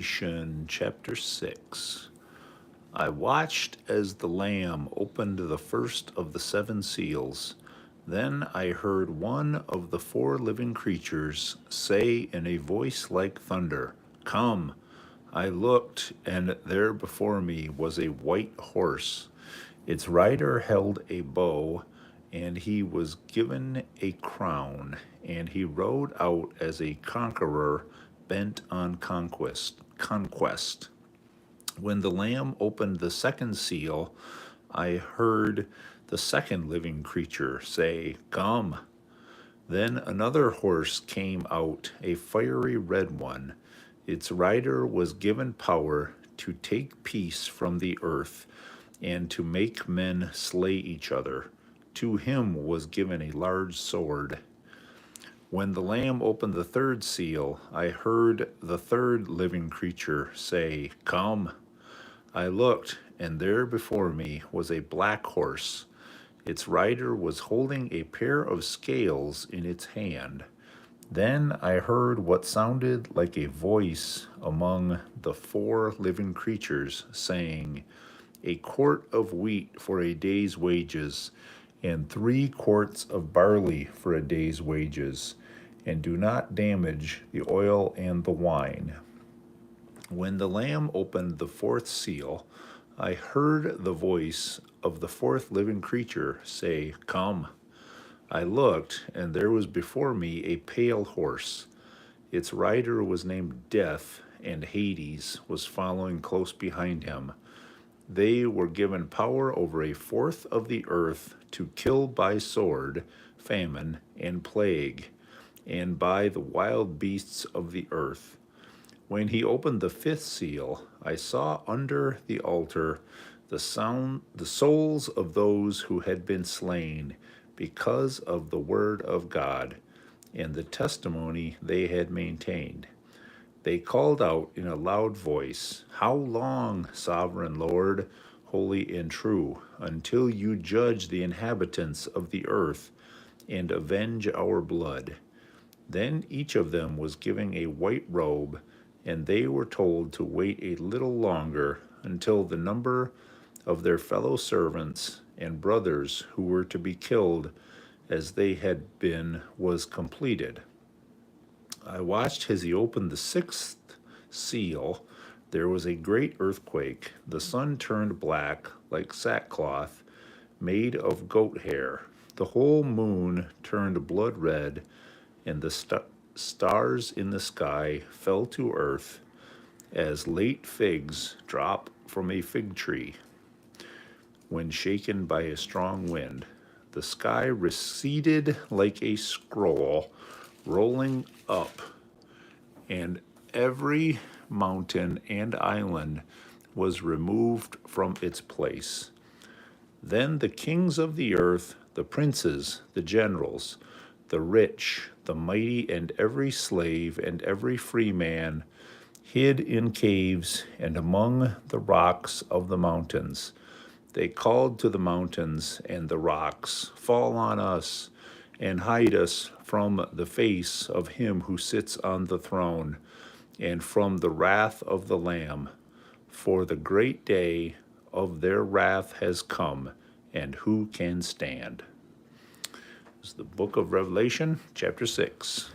Revelation chapter 6. I watched as the Lamb opened the first of the seven seals. Then I heard one of the four living creatures say in a voice like thunder, "Come." I looked, and there before me was a white horse. Its rider held a bow, and he was given a crown, and he rode out as a conqueror bent on conquest. When the Lamb opened the second seal, I heard the second living creature say, "Come." Then another horse came out, a fiery red one. Its rider was given power to take peace from the earth and to make men slay each other. To him was given a large sword. When the Lamb opened the third seal, I heard the third living creature say, "Come." I looked, and there before me was a black horse. Its rider was holding a pair of scales in its hand. Then I heard what sounded like a voice among the four living creatures saying, "A quart of wheat for a day's wages, and 3 quarts of barley for a day's wages, and do not damage the oil and the wine." When the Lamb opened the fourth seal, I heard the voice of the fourth living creature say, "Come." I looked, and there was before me a pale horse. Its rider was named Death, and Hades was following close behind him. They were given power over a fourth of the earth to kill by sword, famine, and plague, and by the wild beasts of the earth. When he opened the fifth seal, I saw under the altar the souls of those who had been slain because of the word of God and the testimony they had maintained. They called out in a loud voice, "How long, sovereign Lord, holy and true, until you judge the inhabitants of the earth and avenge our blood?" Then each of them was given a white robe, and they were told to wait a little longer until the number of their fellow servants and brothers who were to be killed as they had been was completed. I watched as he opened the sixth seal. There was a great earthquake. The sun turned black like sackcloth made of goat hair. The whole moon turned blood red, and the stars in the sky fell to earth as late figs drop from a fig tree when shaken by a strong wind. The sky receded like a scroll rolling up, and every mountain and island was removed from its place. Then the kings of the earth, the princes, the generals, the rich, the mighty, and every slave and every free man hid in caves and among the rocks of the mountains. They called to the mountains and the rocks, "Fall on us and hide us from the face of him who sits on the throne and from the wrath of the Lamb. For the great day of their wrath has come, and who can stand?" This is the book of Revelation, chapter 6.